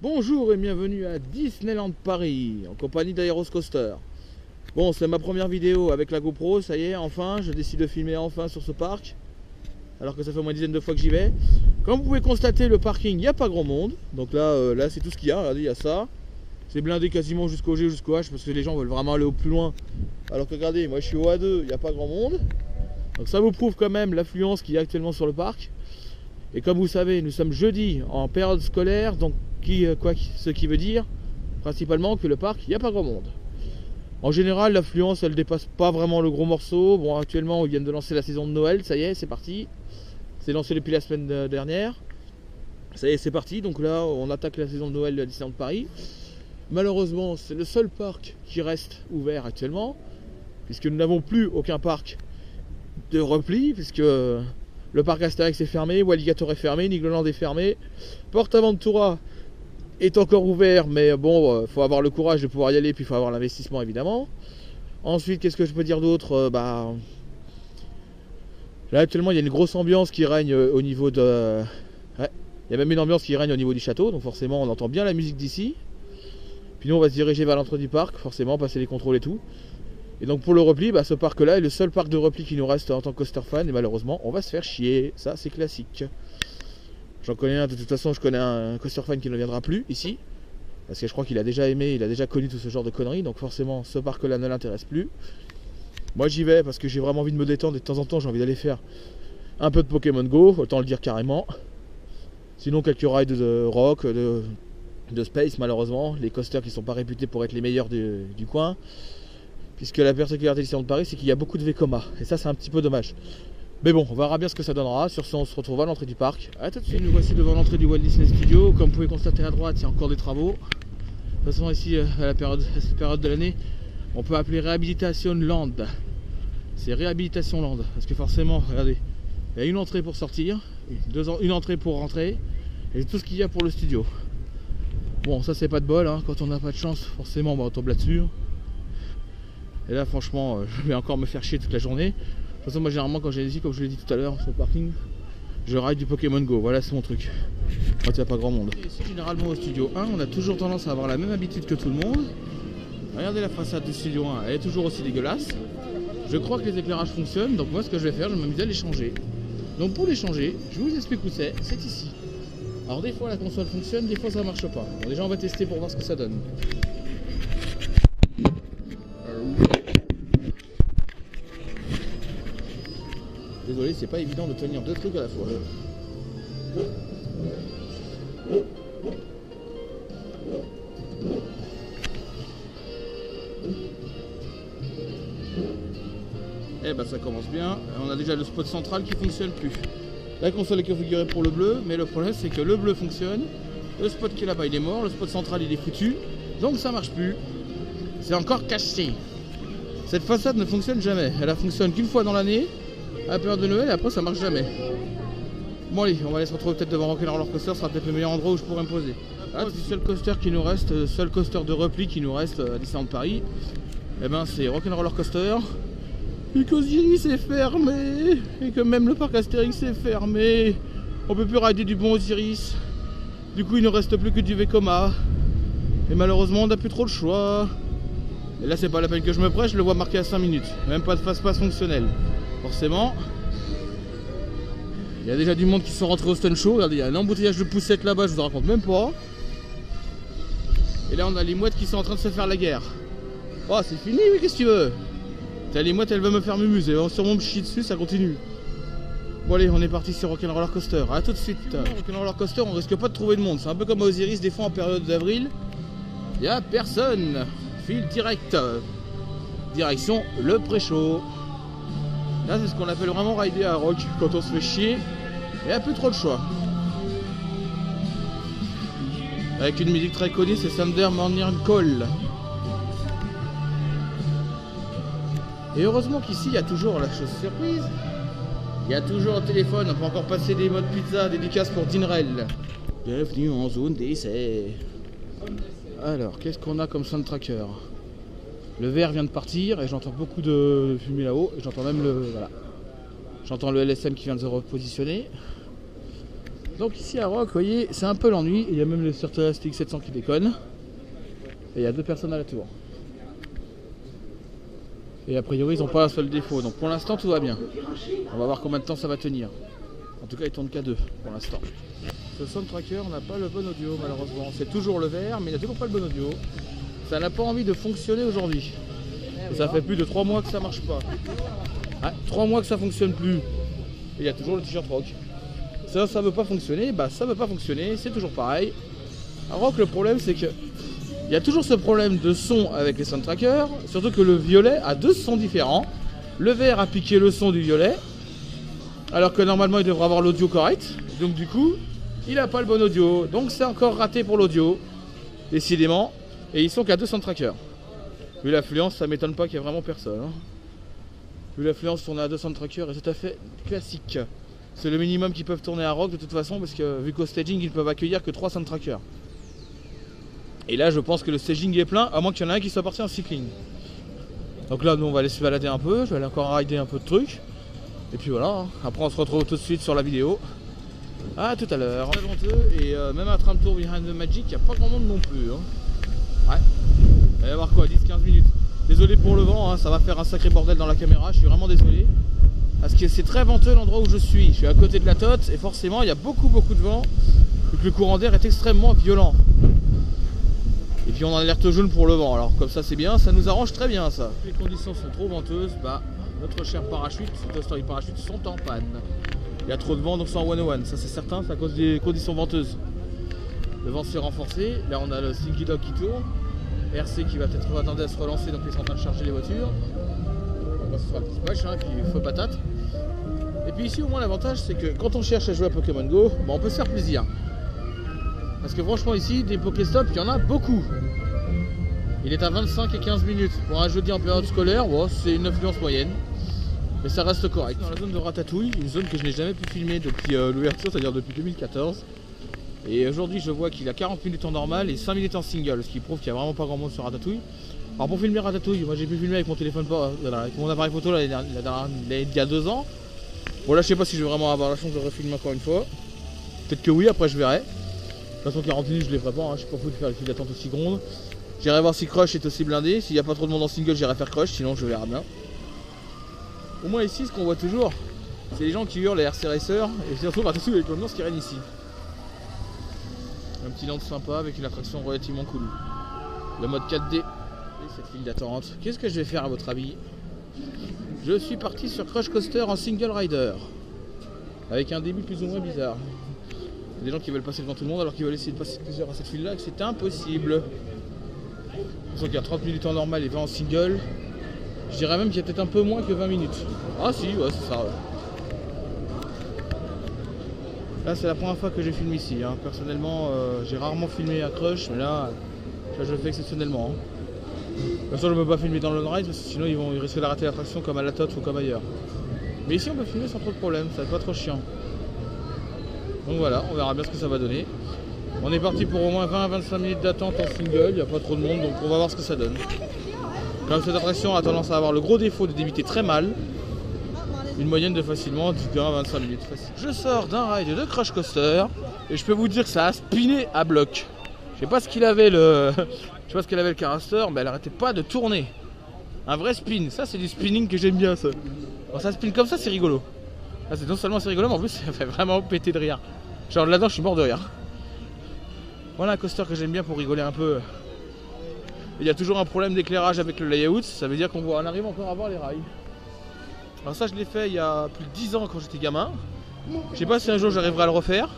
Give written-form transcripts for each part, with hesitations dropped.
Bonjour et bienvenue à Disneyland Paris, en compagnie d'Aeroscoaster. Bon, c'est ma première vidéo avec la GoPro, ça y est, enfin, je décide de filmer enfin sur ce parc. Alors que ça fait au moins une dizaine de fois que j'y vais. Comme vous pouvez constater, le parking, il n'y a pas grand monde. Donc là c'est tout ce qu'il y a, regardez, il y a ça. C'est blindé quasiment jusqu'au G, jusqu'au H, parce que les gens veulent vraiment aller au plus loin. Alors que regardez, moi je suis au A2, il n'y a pas grand monde. Donc ça vous prouve quand même l'affluence qu'il y a actuellement sur le parc. Et comme vous savez, nous sommes jeudi en période scolaire, donc ce qui veut dire principalement que le parc, il n'y a pas grand monde. En général, l'affluence, elle dépasse pas vraiment le gros morceau. Bon, actuellement, ils viennent de lancer la saison de Noël, ça y est, c'est parti. C'est lancé depuis la semaine dernière. Ça y est, c'est parti. Donc là, on attaque la saison de Noël de Disneyland Paris. Malheureusement, c'est le seul parc qui reste ouvert actuellement, puisque nous n'avons plus aucun parc de repli, puisque le parc Astérix est fermé, Walligator est fermé, Nigloland est fermé, Porte Aventura est encore ouvert, mais bon, faut avoir le courage de pouvoir y aller, puis il faut avoir l'investissement évidemment. Ensuite, qu'est-ce que je peux dire d'autre? Là actuellement il y a une grosse ambiance qui règne au niveau de... Ouais, il y a même une ambiance qui règne au niveau du château, donc forcément on entend bien la musique d'ici. Puis nous on va se diriger vers l'entrée du parc, forcément passer les contrôles et tout. Et donc pour le repli, ce parc là est le seul parc de repli qui nous reste en tant que coaster fan, et malheureusement on va se faire chier, ça c'est classique. J'en connais un, de toute façon je connais un coaster fan qui ne viendra plus ici, parce que je crois qu'il a déjà aimé, il a déjà connu tout ce genre de conneries, donc forcément ce parc là ne l'intéresse plus. Moi j'y vais parce que j'ai vraiment envie de me détendre et de temps en temps j'ai envie d'aller faire un peu de Pokémon Go, autant le dire carrément. Sinon quelques rides de rock, de space malheureusement, les coasters qui ne sont pas réputés pour être les meilleurs du coin. Puisque la particularité de Disneyland Paris, c'est qu'il y a beaucoup de Vekoma. Et ça, c'est un petit peu dommage. Mais bon, on verra bien ce que ça donnera. Sur ce, on se retrouve à l'entrée du parc. A tout de suite, nous voici devant l'entrée du Walt Disney Studio. Comme vous pouvez constater à droite, il y a encore des travaux. De toute façon, ici, à cette période de l'année, on peut appeler Réhabilitation Land. C'est Réhabilitation Land. Parce que forcément, regardez, il y a une entrée pour sortir, une entrée pour rentrer, et tout ce qu'il y a pour le studio. Bon, ça, c'est pas de bol. Hein. Quand on n'a pas de chance, forcément, on tombe là-dessus. Et là franchement je vais encore me faire chier toute la journée. De toute façon moi généralement quand j'ai ici, comme je l'ai dit tout à l'heure sur le parking, je ride du Pokémon Go, voilà c'est mon truc. Quand il n'y a pas grand monde. Et ici généralement au studio 1 on a toujours tendance à avoir la même habitude que tout le monde. Regardez la façade du studio 1, elle est toujours aussi dégueulasse. Je crois que les éclairages fonctionnent, donc moi ce que je vais faire, je vais m'amuser à les changer. Donc pour les changer, je vous explique où c'est ici. Alors des fois la console fonctionne, des fois ça marche pas. Bon, déjà on va tester pour voir ce que ça donne. Désolé, c'est pas évident de tenir deux trucs à la fois. Eh ben ça commence bien. On a déjà le spot central qui fonctionne plus. La console est configurée pour le bleu, mais le problème c'est que le bleu fonctionne. Le spot qui est là-bas il est mort, le spot central il est foutu. Donc ça marche plus. C'est encore caché. Cette façade ne fonctionne jamais. Elle ne fonctionne qu'une fois dans l'année. À la période de Noël et après ça marche jamais. Bon allez, on va aller se retrouver peut-être devant Rock'n'Roller Coaster, ce sera peut-être le meilleur endroit où je pourrais me poser. Ah, c'est le seul coaster qui nous reste, le seul coaster de repli qui nous reste à Disneyland Paris. Et ben c'est Rock'n'Roller Coaster. Et qu'Osiris est fermé. Et que même le parc Astérix est fermé. On peut plus rider du bon Osiris. Du coup il ne reste plus que du Vekoma. Et malheureusement on n'a plus trop le choix. Et là c'est pas la peine que je me presse, je le vois marqué à 5 minutes. Même pas de fast-pass fonctionnel. Forcément, il y a déjà du monde qui sont rentrés au Stun Show. Regardez, il y a un embouteillage de poussettes là-bas, je vous raconte même pas. Et là, on a les mouettes qui sont en train de se faire la guerre. Oh, c'est fini, mais qu'est-ce que tu veux? T'as les mouettes, elles veulent me faire mumuser. Elles vont sûrement me chier dessus, ça continue. Bon, allez, on est parti sur Rock'n'Roller Coaster. A tout de suite. Rock'n'Roller Coaster, on risque pas de trouver de monde. C'est un peu comme à Osiris, des fois en période d'avril. Il n'y a personne. File direct. Direction le pré-show. Là c'est ce qu'on appelle vraiment rider à rock quand on se fait chier et a plus trop de choix. Avec une musique très connue, c'est Thunder Morning Call. Et heureusement qu'ici il y a toujours la chose surprise. Il y a toujours un téléphone, on peut encore passer des modes pizza, dédicaces pour Dinrel. Bienvenue en zone d'essai. Alors qu'est-ce qu'on a comme sound tracker? Le verre vient de partir et j'entends beaucoup de fumée là-haut. Et j'entends même le... Voilà. J'entends le LSM qui vient de se repositionner. Donc ici à Rock, vous voyez, c'est un peu l'ennui. Il y a même le Certera STX 700 qui déconne. Et il y a 2 personnes à la tour. Et a priori ils n'ont pas un seul défaut. Donc pour l'instant tout va bien. On va voir combien de temps ça va tenir. En tout cas il tourne qu'à 2 pour l'instant. Ce Sound Tracker n'a pas le bon audio malheureusement. C'est toujours le vert mais il n'a toujours pas le bon audio. Ça n'a pas envie de fonctionner aujourd'hui. Et ça fait plus de 3 mois que ça marche pas. Ah, 3 mois que ça fonctionne plus. Et il y a toujours le t-shirt Rock. Ça veut pas fonctionner, bah ça veut pas fonctionner, c'est toujours pareil. À Rock le problème c'est que il y a toujours ce problème de son avec les Sound Trackers, surtout que le violet a 2 sons différents. Le vert a piqué le son du violet, alors que normalement il devrait avoir l'audio correct. Donc du coup, il n'a pas le bon audio, donc c'est encore raté pour l'audio, décidément. Et ils sont qu'à 2 Sound Trackers. Vu l'affluence, ça m'étonne pas qu'il y ait vraiment personne. Hein. Vu l'affluence, tourner à 2 Sound Trackers est tout à fait classique. C'est le minimum qu'ils peuvent tourner à Rock de toute façon, parce que vu qu'au staging ils ne peuvent accueillir que 3 Sound Trackers. Et là je pense que le staging est plein, à moins qu'il y en ait un qui soit parti en cycling. Donc là nous on va aller se balader un peu, je vais aller encore rider un peu de trucs. Et puis voilà, hein. Après on se retrouve tout de suite sur la vidéo. À tout à l'heure. Et même à Tram Tour Behind the Magic, il n'y a pas grand monde non plus. Hein. Ouais. Il va y avoir quoi, 10-15 minutes. Désolé pour le vent, hein, ça va faire un sacré bordel dans la caméra, je suis vraiment désolé. Parce que c'est très venteux l'endroit où je suis. Je suis à côté de la Tote et forcément il y a beaucoup de vent. Vu que le courant d'air est extrêmement violent. Et puis on a l'alerte jaune pour le vent. Alors comme ça c'est bien, ça nous arrange très bien ça. Les conditions sont trop venteuses, bah notre cher parachute, Toy Story Parachute sont en panne. Il y a trop de vent donc c'est en 101, ça c'est certain, c'est à cause des conditions venteuses. Le vent s'est renforcé, là on a le Slinky Dog qui tourne. RC qui va peut-être attendre à se relancer, donc ils sont en train de charger les voitures. On va se faire un petit splash, hein, puis feu patate. Et puis ici au moins l'avantage c'est que quand on cherche à jouer à Pokémon Go, bah, on peut se faire plaisir. Parce que franchement ici des Pokéstop il y en a beaucoup. Il est à 25 et 15 minutes. Pour un jeudi en période scolaire, bon, c'est une influence moyenne. Mais ça reste correct. Dans la zone de Ratatouille, une zone que je n'ai jamais pu filmer depuis l'ouverture, c'est-à-dire depuis 2014. Et aujourd'hui je vois qu'il a 40 minutes en normal et 5 minutes en single, ce qui prouve qu'il n'y a vraiment pas grand monde sur Ratatouille. Alors pour filmer Ratatouille, moi j'ai pu filmer avec mon téléphone, avec mon appareil photo il y a 2 ans. Bon là je sais pas si je vais vraiment avoir la chance de refilmer encore une fois. Peut-être que oui, après je verrai. De toute façon 40 minutes je les ferai pas, hein. Je suis pas fou de faire les files d'attente aussi grondes. J'irai voir si Crush est aussi blindé, s'il n'y a pas trop de monde en single j'irai faire Crush, sinon je verrai bien. Au moins ici ce qu'on voit toujours, c'est les gens qui hurlent les RC Racers et surtout Ratatouille avec l'ambiance qui règne ici. Un petit land sympa avec une attraction relativement cool. Le mode 4D et cette file d'attente. Qu'est-ce que je vais faire à votre avis? Je suis parti sur Crush Coaster en single rider. Avec un début plus ou moins bizarre. Il y a des gens qui veulent passer devant tout le monde alors qu'ils veulent essayer de passer plusieurs à cette file là et que c'est impossible. Je qu'il y a 30 minutes en normal et 20 en single. Je dirais même qu'il y a peut-être un peu moins que 20 minutes. Ah si, ouais c'est ça. Ouais. Là c'est la première fois que j'ai filmé ici, hein. Personnellement j'ai rarement filmé à Crush, mais là je le fais exceptionnellement. Hein. De toute façon je ne peux pas filmer dans le ride parce que sinon ils risquent de rater l'attraction comme à la Tote ou comme ailleurs. Mais ici on peut filmer sans trop de problème, ça va être pas trop chiant. Donc voilà, on verra bien ce que ça va donner. On est parti pour au moins 20 à 25 minutes d'attente en single, il n'y a pas trop de monde donc on va voir ce que ça donne. Comme cette attraction a tendance à avoir le gros défaut de débuter très mal, une moyenne de facilement 10 à 25 minutes facile. Je sors d'un ride de Crush Coaster et je peux vous dire que ça a spiné à bloc. Je sais pas ce qu'il avait le caraster, mais elle arrêtait pas de tourner. Un vrai spin, ça c'est du spinning que j'aime bien ça. Quand ça spin comme ça c'est rigolo. Là c'est non seulement c'est rigolo mais en plus ça fait vraiment péter de rire. Genre là-dedans je suis mort de rire. Voilà un coaster que j'aime bien pour rigoler un peu. Il y a toujours un problème d'éclairage avec le layout, ça veut dire qu'on arrive encore à voir les rails. Alors ça je l'ai fait il y a plus de 10 ans quand j'étais gamin. Je sais pas si un jour j'arriverai à le refaire.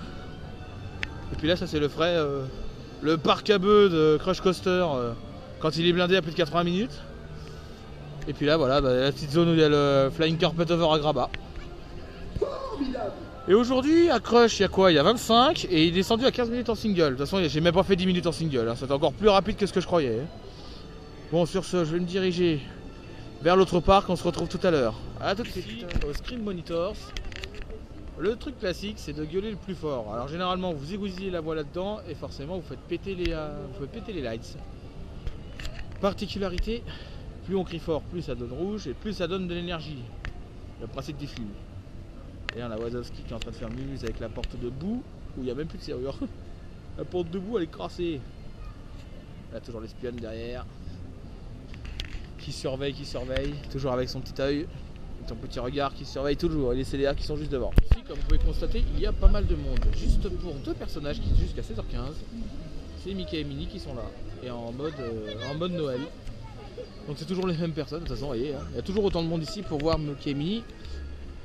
Et puis là ça c'est le frais, le parc à bœufs de Crush Coaster quand il est blindé à plus de 80 minutes. Et puis là voilà, la petite zone où il y a le Flying Carpet Over à Grabat. Et aujourd'hui à Crush il y a quoi? Il y a 25 et il est descendu à 15 minutes en single. De toute façon j'ai même pas fait 10 minutes en single, hein. C'était encore plus rapide que ce que je croyais. Bon sur ce je vais me diriger vers l'autre parc, on se retrouve tout à l'heure. A tout de suite au Screen Monitors. Le truc classique c'est de gueuler le plus fort. Alors généralement vous égousillez la voix là-dedans et forcément vous faites péter les lights. Particularité, plus on crie fort, plus ça donne rouge et plus ça donne de l'énergie. Le principe des films. Et là, la Wazowski qui est en train de faire mumuse avec la porte de boue. il n'y a même plus de serrure. La porte debout elle est crassée. Là toujours l'espionne derrière. Qui surveille, toujours avec son petit œil. Son petit regard qui surveille toujours. Et les CDA qui sont juste devant. Ici comme vous pouvez constater il y a pas mal de monde. Juste pour deux personnages qui sont jusqu'à 16h15. C'est Mickey et Minnie qui sont là. Et en mode Noël. Donc c'est toujours les mêmes personnes, de toute façon, vous voyez, hein. Il y a toujours autant de monde ici pour voir Mickey et Minnie.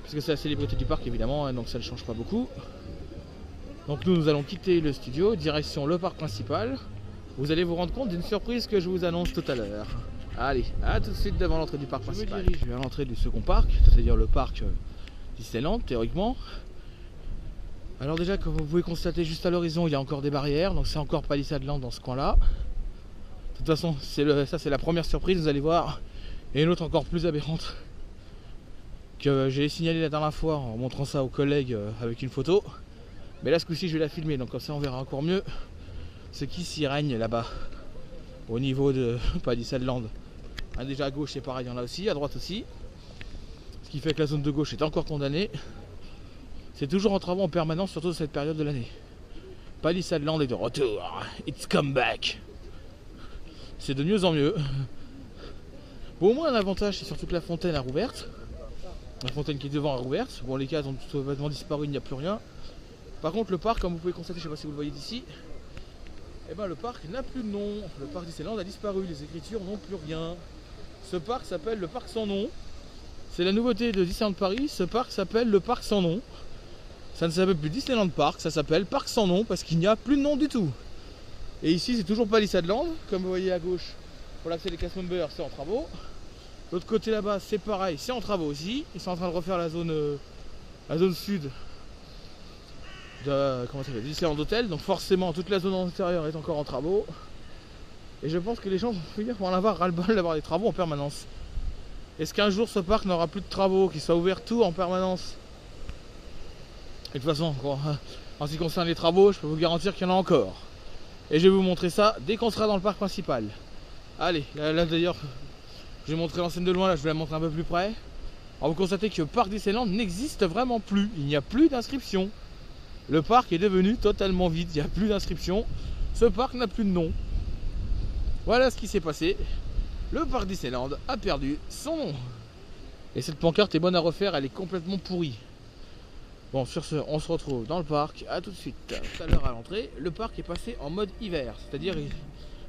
Parce que c'est la célébrité du parc évidemment, hein, donc ça ne change pas beaucoup. Donc nous allons quitter le studio, direction le parc principal. Vous allez vous rendre compte d'une surprise que je vous annonce tout à l'heure. Allez, à tout de suite devant l'entrée du parc principal. Je me dirige vers l'entrée du second parc, c'est-à-dire le parc Disneyland théoriquement. Alors déjà comme vous pouvez constater juste à l'horizon il y a encore des barrières, donc c'est encore Palissadeland dans ce coin-là. De toute façon, ça c'est la première surprise, vous allez voir. Et une autre encore plus aberrante que j'ai signalé la dernière fois en montrant ça aux collègues avec une photo. Mais là ce coup-ci je vais la filmer, donc comme ça on verra encore mieux ce qui s'y règne là-bas. Au niveau de Palissadeland. Déjà à gauche c'est pareil, il y en a aussi, à droite aussi. Ce qui fait que la zone de gauche est encore condamnée. C'est toujours en travaux en permanence, surtout dans cette période de l'année. Palissadeland est de retour. It's come back. C'est de mieux en mieux. Bon, au moins un avantage, c'est surtout que la fontaine est rouverte. La fontaine qui est devant est rouverte. Bon, les cases ont complètement disparu, il n'y a plus rien. Par contre, le parc, comme vous pouvez constater, je ne sais pas si vous le voyez d'ici, eh ben, le parc n'a plus de nom. Le parc Disneyland a disparu, les écritures n'ont plus rien. Ce parc s'appelle le parc sans nom. C'est la nouveauté de Disneyland Paris, ce parc s'appelle le parc sans nom. Ça ne s'appelle plus Disneyland Park, ça s'appelle parc sans nom parce qu'il n'y a plus de nom du tout. Et ici c'est toujours Palissadeland, comme vous voyez à gauche, pour l'accès des Cast Members c'est en travaux. L'autre côté là-bas c'est pareil, c'est en travaux aussi. Ils sont en train de refaire la zone sud de Disneyland Hotel, donc forcément toute la zone intérieure est encore en travaux. Et je pense que les gens vont finir pour en avoir ras-le-bol d'avoir des travaux en permanence. Est-ce qu'un jour ce parc n'aura plus de travaux, qu'il soit ouvert tout en permanence? Et de toute façon, en ce qui concerne les travaux, je peux vous garantir qu'il y en a encore. Et je vais vous montrer ça dès qu'on sera dans le parc principal. Allez, là d'ailleurs, je vais montrer l'enseigne de loin, là je vais la montrer un peu plus près. Alors vous constatez que le parc Disneyland n'existe vraiment plus. Il n'y a plus d'inscription. Le parc est devenu totalement vide, il n'y a plus d'inscription. Ce parc n'a plus de nom. Voilà ce qui s'est passé. Le parc Disneyland a perdu son nom. Et cette pancarte est bonne à refaire, elle est complètement pourrie. Bon, sur ce, on se retrouve dans le parc. A tout de suite. Tout à l'heure à l'entrée, le parc est passé en mode hiver. C'est-à-dire,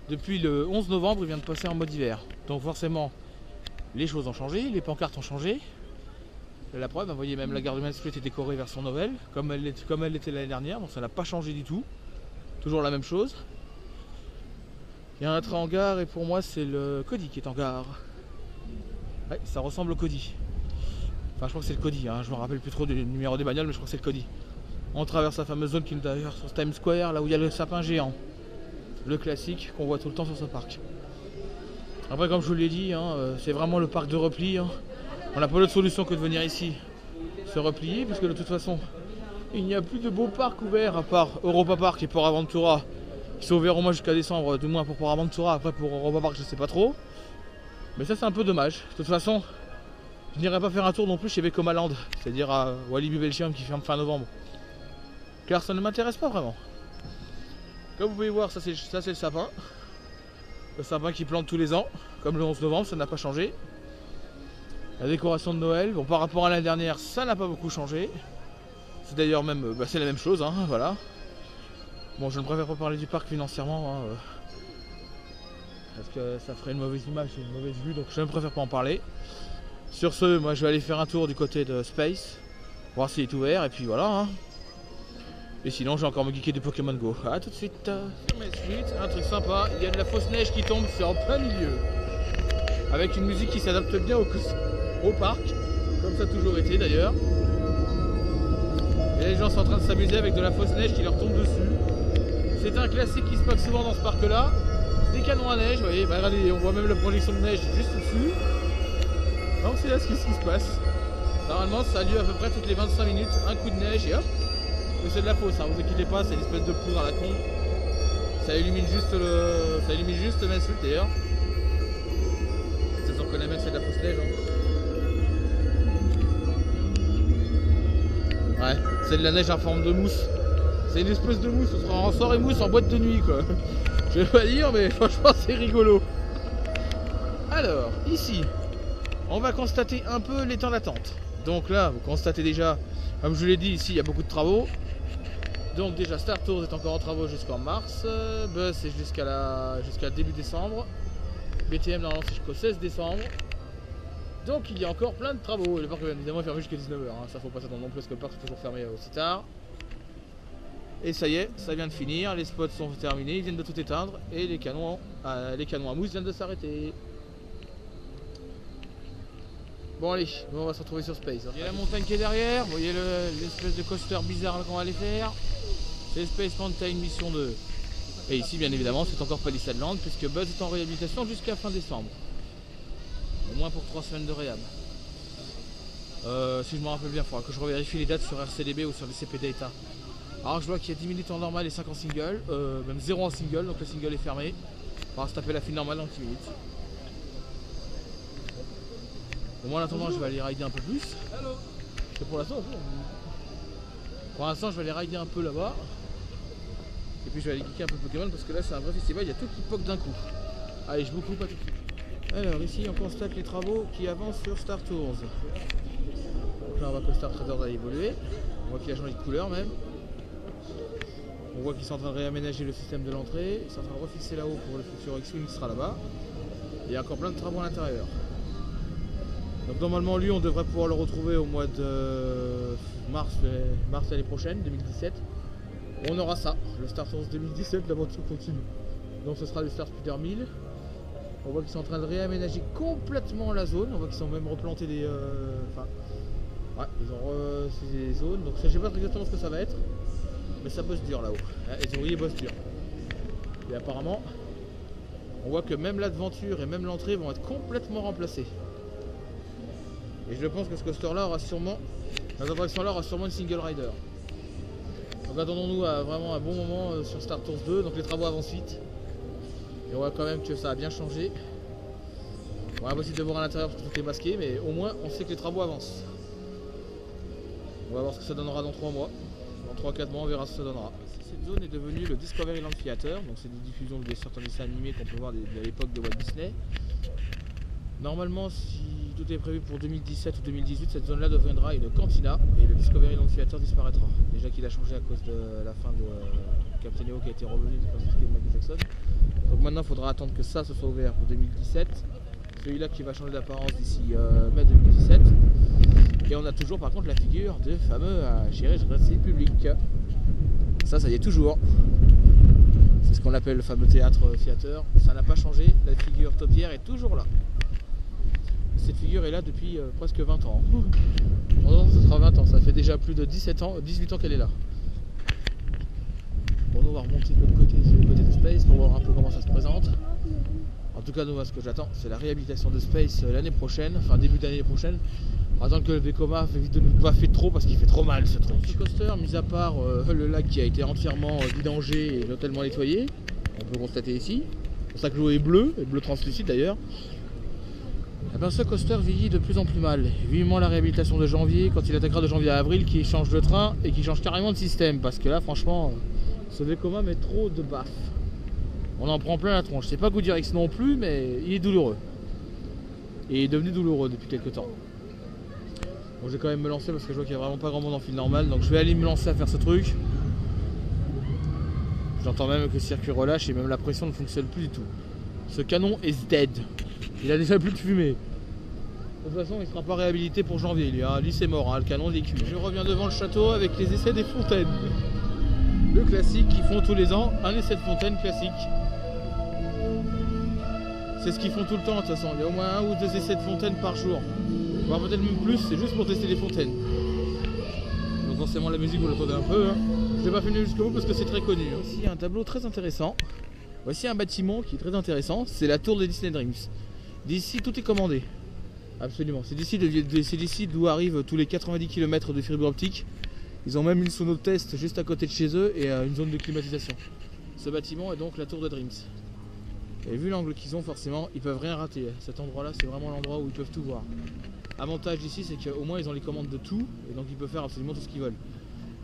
depuis le 11 novembre, il vient de passer en mode hiver. Donc forcément, les choses ont changé, les pancartes ont changé. La preuve, vous voyez, même la gare de Main Street est décorée version Noël, comme elle l'était l'année dernière. Donc ça n'a pas changé du tout. Toujours la même chose. Il y a un train en gare et pour moi, c'est le Cody qui est en gare. Ouais, ça ressemble au Cody. Enfin, je crois que c'est le Cody, hein. Je me rappelle plus trop du numéro des bagnoles, mais je crois que c'est le Cody. On traverse la fameuse zone qui est d'ailleurs sur Times Square, là où il y a le sapin géant. Le classique qu'on voit tout le temps sur ce parc. Après, comme je vous l'ai dit, hein, c'est vraiment le parc de repli. Hein. On n'a pas d'autre solution que de venir ici se replier, parce que de toute façon, il n'y a plus de beaux parcs ouverts, à part Europa Park et Port Aventura, qui sont ouverts au moins jusqu'à décembre, du moins pour Port Aventura. Après, pour Europa Park, je sais pas trop. Mais ça, c'est un peu dommage. De toute façon, je n'irai pas faire un tour non plus chez Vekoma-Land, c'est-à-dire à Walibi Belgium qui ferme fin novembre. Car ça ne m'intéresse pas vraiment. Comme vous pouvez voir, ça c'est le sapin. Le sapin qui plante tous les ans, comme le 11 novembre, ça n'a pas changé. La décoration de Noël, bon par rapport à l'année dernière, ça n'a pas beaucoup changé. C'est d'ailleurs même, c'est la même chose, hein, voilà. Bon, je ne préfère pas parler du parc financièrement, hein, parce que ça ferait une mauvaise image et une mauvaise vue, donc je ne préfère pas en parler. Sur ce, moi je vais aller faire un tour du côté de Space, voir s'il est ouvert, et puis voilà. Hein. Et sinon, je vais encore me geeker du Pokémon Go. A tout de suite. Sur Main Street, un truc sympa, il y a de la fausse neige qui tombe, c'est en plein milieu. Avec une musique qui s'adapte bien au parc, comme ça a toujours été d'ailleurs. Et les gens sont en train de s'amuser avec de la fausse neige qui leur tombe dessus. C'est un classique qui se passe souvent dans ce parc-là. Des canons à neige, vous voyez, bah, regardez, on voit même la projection de neige juste dessus. Donc c'est là ce qui se passe. Normalement ça a lieu à peu près toutes les 25 minutes, un coup de neige et hop. Mais c'est de la fausse, hein, vous inquiétez pas, c'est une espèce de poudre à la con. Ça illumine juste Main Street d'ailleurs. Ça s'en connaît même que c'est de la fausse neige. Hein. Ouais, c'est de la neige en forme de mousse. C'est une espèce de mousse, ce sera en soirée mousse en boîte de nuit quoi. Je vais pas dire mais franchement c'est rigolo. Alors ici on va constater un peu les temps d'attente. Donc là vous constatez déjà, comme je l'ai dit ici il y a beaucoup de travaux. Donc déjà Star Tours est encore en travaux jusqu'en mars, Buzz c'est jusqu'à début décembre, BTM normalement c'est jusqu'au 16 décembre. Donc il y a encore plein de travaux. Le parc bien évidemment est fermé jusqu'à 19h, hein. Ça faut pas s'attendre non plus parce que le parc est toujours fermé aussi tard. Et ça y est, ça vient de finir, les spots sont terminés, ils viennent de tout éteindre et les canons à mousse viennent de s'arrêter. Bon allez, on va se retrouver sur Space. Il y a la montagne qui est derrière, vous voyez l'espèce de coaster bizarre qu'on va aller faire. C'est Space Mountain Mission 2. Et ici bien évidemment c'est encore Palisade Land puisque Buzz est en réhabilitation jusqu'à fin décembre. Au moins pour 3 semaines de réhab. Si je me rappelle bien, il faudra que je revérifie les dates sur RCDB ou sur les CP Data. Alors je vois qu'il y a 10 minutes en normal et 5 en single, même 0 en single, donc le single est fermé. On va se taper la file normale dans 10 minutes. Au moins en attendant je vais aller rider un peu plus. C'est pour l'instant je vais aller rider un peu là-bas. Et puis je vais aller geeker un peu Pokémon parce que là c'est un vrai festival, il y a tout qui poque d'un coup. Allez je vous coupe à tout de suite. Alors ici on constate les travaux qui avancent sur Star Tours. Donc là on voit que Star Traders a évolué. On voit qu'il a changé de couleur même. On voit qu'ils sont en train de réaménager le système de l'entrée. Ils sont en train de refixer là-haut pour le futur X-Wing qui sera là-bas. Il y a encore plein de travaux à l'intérieur. Donc normalement lui on devrait pouvoir le retrouver au mois de mars l'année prochaine, 2017. On aura ça, le Star Tours 2017, l'aventure continue. Donc ce sera le Star Speeder 1000. On voit qu'ils sont en train de réaménager complètement la zone. On voit qu'ils ont même replanté des... ouais, ils ont des zones. Donc je sais pas exactement ce que ça va être. Mais ça bosse dur là-haut. Les ouvriers bossent dur. Et apparemment, on voit que même l'aventure et même l'entrée vont être complètement remplacés. Et je pense que ce coaster-là aura sûrement... Cette attraction-là aura sûrement une single rider. Donc attendons-nous à vraiment un bon moment sur Star Tours 2. Donc les travaux avancent vite. Et on voit quand même que ça a bien changé. Bon, impossible de voir à l'intérieur parce que tout est masqué, mais au moins on sait que les travaux avancent. On va voir ce que ça donnera dans 3 mois. Dans 3-4 mois on verra ce que ça donnera. Cette zone est devenue le Discoveryland Theater. Donc c'est des diffusions de certains dessins animés qu'on peut voir de l'époque de Walt Disney. Normalement si tout est prévu pour 2017 ou 2018, cette zone là deviendra une cantina et le Discoveryland Theater disparaîtra. Déjà qu'il a changé à cause de la fin de Captain EO qui a été revenu de Michael Jackson. Donc maintenant il faudra attendre que ça se soit ouvert pour 2017. Celui-là qui va changer d'apparence d'ici mai 2017. Et on a toujours par contre la figure de fameux Chéri, je reste public. Ça y est toujours. C'est ce qu'on appelle le fameux théâtre theater. Ça n'a pas changé, la figure topière est toujours là. Cette figure est là depuis presque 20 ans. Non, ça sera 20 ans, ça fait déjà plus de 18 ans qu'elle est là. Bon, nous on va remonter de l'autre côté, de Space pour voir un peu comment ça se présente. En tout cas, nous, ce que j'attends, c'est la réhabilitation de Space l'année prochaine, enfin début d'année prochaine. Attends que le Vekoma fait vite de nous baffer trop parce qu'il fait trop mal ce truc. Ce coaster, mis à part le lac qui a été entièrement vidangé et totalement nettoyé, on peut constater ici. C'est pour ça que l'eau est bleue, et bleu translucide d'ailleurs. Eh ben, ce coaster vieillit de plus en plus mal. Vivement la réhabilitation de janvier, quand il attaquera de janvier à avril, qui change de train et qui change carrément de système. Parce que là, franchement, ce Vekoma met trop de baffes. On en prend plein la tronche. C'est pas Goodyear non plus, mais il est douloureux. Et il est devenu douloureux depuis quelques temps. Bon, je vais quand même me lancer parce que je vois qu'il n'y a vraiment pas grand monde en file normale. Donc je vais aller me lancer à faire ce truc. J'entends même que le circuit relâche et même la pression ne fonctionne plus du tout. Ce canon est dead. Il a déjà plus de fumée. De toute façon, il ne sera pas réhabilité pour janvier. Lui, c'est mort, hein, le canon il est cuit. Je reviens devant le château avec les essais des fontaines. Le classique qu'ils font tous les ans, un essai de fontaine classique. C'est ce qu'ils font tout le temps de toute façon. Il y a au moins 1 ou 2 essais de fontaine par jour. Voire peut-être même plus, c'est juste pour tester les fontaines. Donc forcément la musique vous l'entendez un peu. Hein. Je ne l'ai pas filmé jusqu'au bout parce que c'est très connu. Hein. Ici un tableau très intéressant. Voici un bâtiment qui est très intéressant. C'est la tour de Disney Dreams. D'ici tout est commandé. Absolument. C'est d'ici d'où arrivent tous les 90 km de fibre optique. Ils ont même une sonotest juste à côté de chez eux et une zone de climatisation. Ce bâtiment est donc la tour de Dreams. Et vu l'angle qu'ils ont, forcément, ils peuvent rien rater. Cet endroit-là, c'est vraiment l'endroit où ils peuvent tout voir. Avantage ici, c'est qu'au moins ils ont les commandes de tout et donc ils peuvent faire absolument tout ce qu'ils veulent.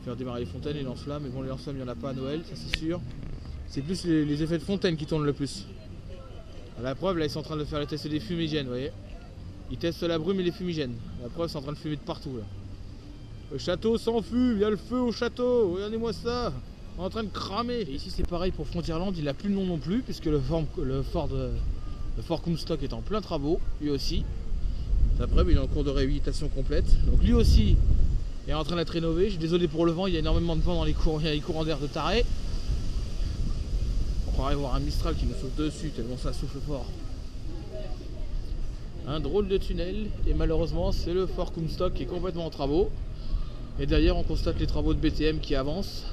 faire démarrer les fontaines, les lance-flammes. Mais bon, les lance-flammes, il n'y en a pas à Noël, ça c'est sûr. C'est plus les effets de fontaine qui tournent le plus. À la preuve, là, ils sont en train de faire tester des fumigènes, vous voyez. Ils testent la brume et les fumigènes. La preuve, c'est en train de fumer de partout, là. Le château s'enfume, il y a le feu au château, regardez-moi ça. On est en train de cramer. Et ici, c'est pareil pour Frontierland, il n'a plus de nom non plus, puisque le Fort Comstock est en plein travaux, lui aussi. La preuve, il est en cours de réhabilitation complète. Donc lui aussi est en train d'être rénové. Je suis désolé pour le vent, il y a énormément de vent dans les courants, il y a les courants d'air de taré. On croirait voir un Mistral qui nous saute dessus tellement ça souffle fort. Un drôle de tunnel, et malheureusement c'est le Fort Comstock qui est complètement en travaux. Et derrière on constate les travaux de BTM qui avancent.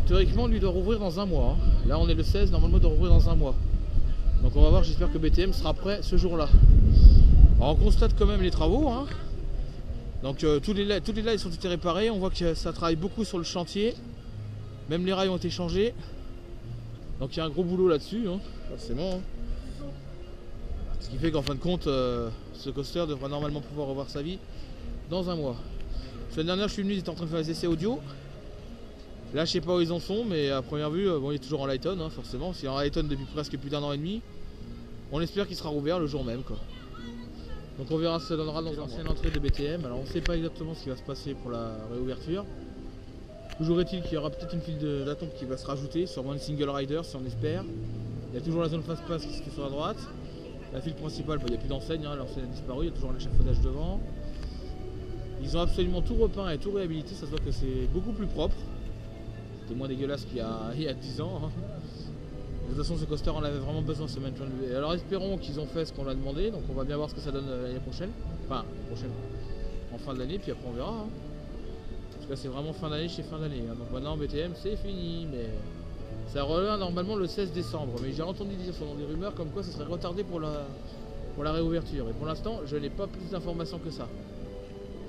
Théoriquement lui doit rouvrir dans un mois. Là on est le 16, normalement il doit rouvrir dans un mois. Donc on va voir, j'espère que BTM sera prêt ce jour-là. Alors on constate quand même les travaux, hein. Donc tous les laits ils sont été réparés, on voit que ça travaille beaucoup sur le chantier. Même les rails ont été changés. Donc il y a un gros boulot là-dessus, hein, forcément. Hein. Ce qui fait qu'en fin de compte, ce coaster devra normalement pouvoir revoir sa vie dans un mois. La semaine dernière je suis venu, ils étaient en train de faire les essais audio. Là je sais pas où ils en sont, mais à première vue, bon il est toujours en Lighton, hein, forcément. C'est en Lighton depuis presque plus d'1 an et demi. On espère qu'il sera rouvert le jour même, quoi. Donc on verra ce que ça donnera dans l'ancienne entrée de BTM. Alors on ne sait pas exactement ce qui va se passer pour la réouverture. Toujours est-il qu'il y aura peut-être une file d'attente qui va se rajouter, sûrement une single rider si on espère. Il y a toujours la zone fast-pass qui se fait sur la droite. La file principale, il n'y a plus d'enseigne, hein, l'enseigne a disparu, il y a toujours un échafaudage devant. Ils ont absolument tout repeint et tout réhabilité, ça se voit que c'est beaucoup plus propre. C'était moins dégueulasse qu'il y a 10 ans. Hein. De toute façon ce coaster on avait vraiment besoin ce maintenance. Alors espérons qu'ils ont fait ce qu'on leur a demandé, donc on va bien voir ce que ça donne l'année prochaine. Enfin, en fin de l'année, puis après on verra. Hein. Parce que c'est vraiment fin d'année chez fin d'année. Hein. Donc maintenant BTM c'est fini, mais ça revient normalement le 16 décembre. Mais j'ai entendu dire selon des rumeurs comme quoi ça serait retardé pour la réouverture. Et pour l'instant, je n'ai pas plus d'informations que ça.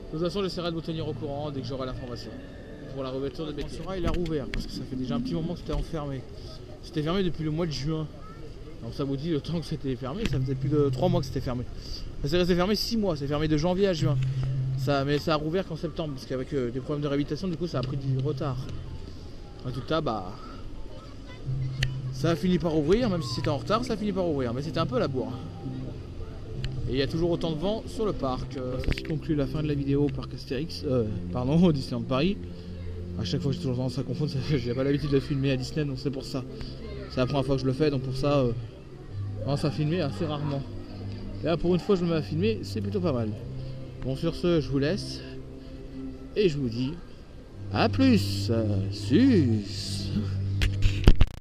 De toute façon, j'essaierai de vous tenir au courant dès que j'aurai l'information. Pour la réouverture de BTM. Il a rouvert parce que ça fait déjà un petit moment que c'était enfermé. C'était fermé depuis le mois de juin. Donc ça vous dit le temps que c'était fermé, ça faisait plus de 3 mois que c'était fermé. Ça s'est resté fermé 6 mois, c'est fermé de janvier à juin. Mais ça a rouvert qu'en septembre, parce qu'avec des problèmes de réhabilitation, du coup ça a pris du retard. En tout cas, bah, ça a fini par ouvrir, même si c'était en retard, ça a fini par ouvrir. Mais c'était un peu la bourre. Et il y a toujours autant de vent sur le parc. Ceci conclut la fin de la vidéo au parc Astérix, au Disneyland Paris. À chaque fois j'ai toujours tendance à confondre, j'ai pas l'habitude de filmer à Disney, donc c'est pour ça. C'est la première fois que je le fais, donc pour ça, je commence à filmer assez rarement. Et là pour une fois je me mets à filmer, c'est plutôt pas mal. Bon sur ce, je vous laisse. Et je vous dis à plus. Sus.